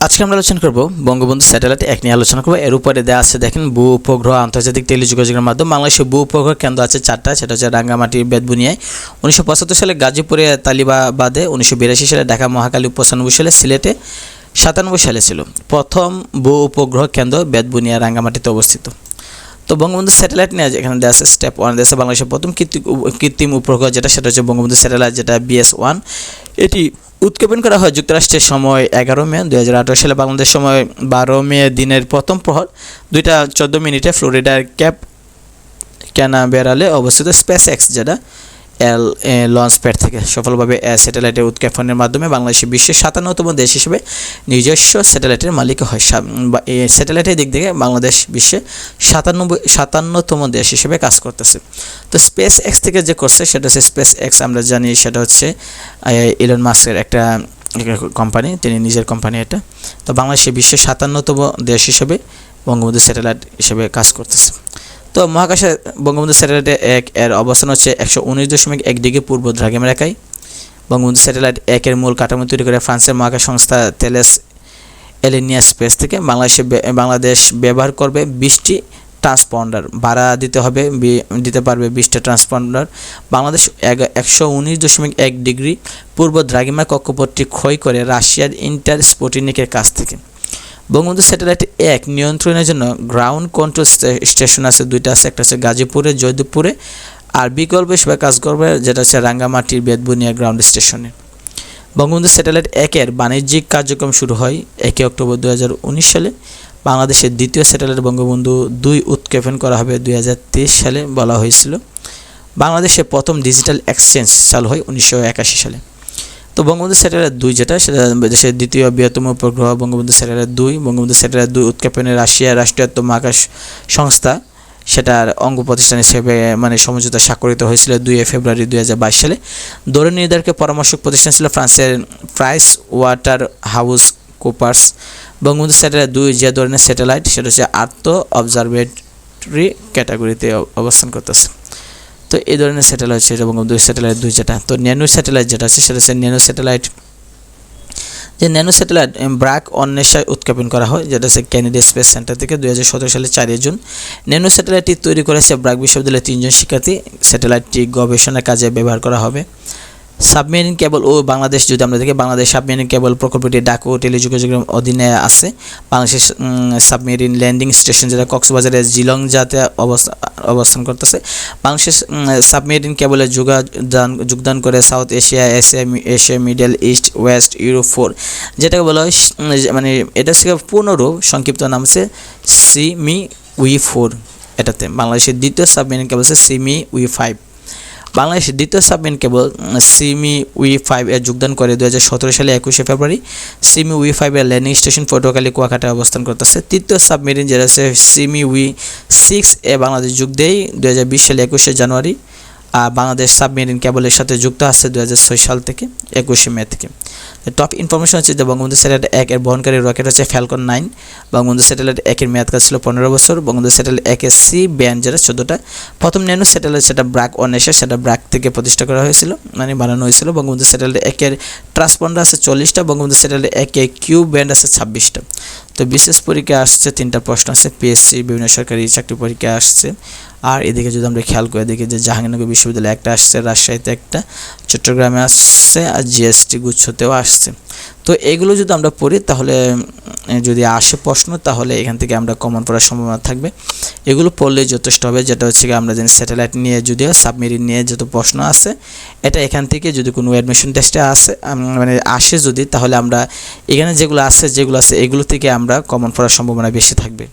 আজকে আমরা আলোচনা করব বঙ্গবন্ধু স্যাটেলাইট 1 নিয়ে আলোচনা করব। এর উপরে দেওয়া আছে দেখেন ভূ উপগ্রহ আন্তর্জাতিক টেলিযোগাযোগের মাধ্যম। বাংলাদেশে ভূ উপগ্রহ কেন্দ্র আছে 4টা, সেটা হচ্ছে রাঙ্গামাটির বেতবুনিয়ায় 1975 সালে, গাজীপুরে তালিবাবাদে 1982 সালে, ঢাকা মহাখালী 95 সালে, সিলেটে 97 সালে ছিল। প্রথম ভূ উপগ্রহ কেন্দ্র বেতবুনিয়া রাঙ্গামাটিতে অবস্থিত। তো বঙ্গবন্ধু স্যাটেলাইট নিয়ে এখানে দেওয়া আছে স্টেপ 1 দেওয়া আছে বাংলাদেশের প্রথম কৃত্রিম উপগ্রহ সেটা হচ্ছে বঙ্গবন্ধু স্যাটেলাইট, যেটা BS-1। এটি উৎক্ষেপণ করা হয় যুক্তরাষ্ট্রের সময় 11 মে 2018 সালে, বাংলাদেশ সময় 12 মে দিনের প্রথম প্রহর 2:14 ফ্লোরিডার ক্যাপ ক্যানাবেরালে অবস্থিত স্পেস এক্স যেটা লঞ্চ প্যাড থেকে সফলভাবে স্যাটেলাইটের উৎক্ষেপণের মাধ্যমে বাংলাদেশ বিশ্বের 57তম দেশ হিসেবে নিজস্ব স্যাটেলাইটের মালিক হয়। এই স্যাটেলাইটের দিক থেকে বাংলাদেশ বিশ্বে 57তম দেশ হিসেবে কাজ করতেছে। তো স্পেস এক্স থেকে যে করছে সেটা হচ্ছে স্পেস এক্স, আমরা জানি সেটা হচ্ছে ইলন মাস্কের একটা কোম্পানি, তিনি নিজের কোম্পানি এটা। তো বাংলাদেশে বিশ্বের 57তম দেশ হিসেবে বঙ্গবন্ধু স্যাটেলাইট হিসেবে কাজ করতেছে। তো মহাকাশে বঙ্গবন্ধু স্যাটেলাইট 1 এর অবস্থান হচ্ছে 119.1 ডিগ্রি পূর্ব দ্রাঘিমা রেখায়। বঙ্গবন্ধু স্যাটেলাইট 1 এর মূল কাঠামো তৈরি করে ফ্রান্সের মহাকাশ সংস্থা তেলেস এলিনিয়া স্পেস থেকে। বাংলাদেশ ব্যবহার করবে 20টি ট্রান্সপন্ডার, ভাড়া দিতে পারবে 20টা ট্রান্সপন্ডার। বাংলাদেশ 119.1 ডিগ্রি পূর্ব দ্রাঘিমা কক্ষপথটি ক্ষয় করে রাশিয়ার স্পুটনিকের কাছ থেকে। বঙ্গবন্ধু স্যাটেলাইট 1 নিয়ন্ত্রণের জন্য গ্রাউন্ড কন্ট্রোল স্টেশন আছে 2টা আছে, একটা হচ্ছে গাজীপুরে, জয়দেবপুরে, আর বিকল্প হিসেবে কাজ করবে যেটা হচ্ছে রাঙ্গামাটির বেতবুনিয়া গ্রাউন্ড স্টেশনে। বঙ্গবন্ধু স্যাটেলাইট 1 এর বাণিজ্যিক কার্যক্রম শুরু হয় 1 অক্টোবর 2019 সালে। বাংলাদেশের দ্বিতীয় স্যাটেলাইট বঙ্গবন্ধু 2 উৎক্ষেপণ করা হবে 2023 সালে বলা হয়েছিল। বাংলাদেশে প্রথম ডিজিটাল এক্সচেঞ্জ চালু হয় 1981 সালে। তো বঙ্গবন্ধু স্যাটেলাইট 2 যেটা সেটা দেশের দ্বিতীয় বৃহত্তম উপগ্রহ বঙ্গবন্ধু স্যাটেলাইট 2। বঙ্গবন্ধু স্যাটেলাইট 2 উৎক্ষেপণে রাশিয়ার রাষ্ট্রায়ত্ত মহাকাশ সংস্থা সেটার অঙ্গ প্রতিষ্ঠান হিসেবে সমঝোতা স্বাক্ষরিত হয়েছিল 2 ফেব্রুয়ারি 2022 সালে। দৌড় নির্ধারকের পরামর্শক প্রতিষ্ঠান ছিল ফ্রান্সের price water house Cooper's. Bangabandhu satellite 2 যে ধরনের স্যাটেলাইট সেটা হচ্ছে আর্থ অবজারভেটরি ক্যাটাগরিতে অবস্থান করতেছে। তো এই ধরনের স্যাটেলাইট সেটা বঙ্গবন্ধু স্যাটেলাইট 2 যেটা। তো ন্যানো স্যাটেলাইট যেটা আছে সেটা হচ্ছে ন্যানো স্যাটেলাইট, যে ন্যানো স্যাটেলাইট ব্র্যাক অন্বেষায় উৎক্ষেপণ করা হয় যেটা হচ্ছে কেনেডি স্পেস সেন্টার থেকে 2017 সালে 4 জুন। ন্যানো স্যাটেলাইটটি তৈরি করেছে ব্র্যাক বিশ্ববিদ্যালয়ের 3 জন শিক্ষার্থী। স্যাটেলাইটটি গবেষণার কাজে ব্যবহার করা হবে। সাবমেরিন কেবল ও বাংলাদেশ যদি আমরা দেখি, বাংলাদেশ সাবমেরিন কেবল প্রকল্পটি ডাকো টেলিযোগাযোগের অধীনে আছে। বাংলাদেশের সাবমেরিন ল্যান্ডিং স্টেশন যেটা কক্সবাজারের জিলং যাতে অবস্থান করতেছে। বাংলাদেশের সাবমেরিন কেবলের যোগদান করে south Asia, middle east, West Europe 4, যেটাকে বলা হয় এটা হচ্ছে পূর্ণরূপ, সংক্ষিপ্ত নাম হচ্ছে CME-WE4। এটাতে বাংলাদেশের দ্বিতীয় সাবমেরিন কেবল হচ্ছে CME-WE5। বাংলাদেশের দ্বিতীয় সাবমেরিন কেবল CME-WE5 এর যোগদান করে 2017 সালে 21 ফেব্রুয়ারি। CME-WE5 এর ল্যান্ডিং স্টেশন পটুয়াখালী কুয়াকাটায় অবস্থান করতেছে। তৃতীয় সাবমেরিন যেটা হচ্ছে CME-WE6 এ বাংলাদেশ যোগ দেয় 2020 সালে 21 জানুয়ারি। আর বাংলাদেশ সাবমেরিন কেবলের সাথে যুক্ত আছে 2006 সাল থেকে 21 মে থেকে। টপ ইনফরমেশন হচ্ছে যে বঙ্গবন্ধু স্যাটেলাইট 1 এর বহনকারী রকেট হচ্ছে ফ্যালকন 9। বঙ্গবন্ধু স্যাটেলাইট 1 এর মেয়াদকাল ছিল 15 বছর। বঙ্গবন্ধু স্যাটেলাইট 1 এর সি ব্যান্ড যেটা 14টা। প্রথম ন্যানো স্যাটেলাইট সেটা ব্র্যাক অন্বেষা, সেটা ব্র্যাক থেকে প্রতিষ্ঠা করা হয়েছিল, বানানো হয়েছিল। বঙ্গবন্ধু স্যাটেলাইট 1 এর ট্রান্সপন্ডার আছে 40টা। বঙ্গবন্ধু স্যাটেলাইট 1 এর কিউ ব্যান্ড আছে 26টা। তো বিশেষ পরীক্ষা আসছে 3টা প্রশ্ন আছে, PSC বিভিন্ন সরকারি চাকরি পরীক্ষা আসছে। আর এদিকে যদি আমরা খেয়াল করে দেখি যে জাহাঙ্গীরনগর বিশ্ববিদ্যালয়ে একটা আসছে, রাজশাহীতে একটা, চট্টগ্রামে আসছে, আর GST গুচ্ছতেও আসছে। তো এগুলো যদি আমরা পড়ি তাহলে যদি আসে প্রশ্ন তাহলে এখান থেকে আমরা কমন পড়ার সম্ভাবনা থাকবে। এগুলো পড়লেই যথেষ্ট হবে। যেটা হচ্ছে আমরা জানি স্যাটেলাইট নিয়ে যদিও সাবমেরিন নিয়ে যত প্রশ্ন আছে এটা এখান থেকে যদি কোনো অ্যাডমিশন টেস্টে আসে যদি, তাহলে আমরা এখানে যেগুলো আছে এগুলো থেকে আমরা কমন পড়ার সম্ভাবনা বেশি থাকবে।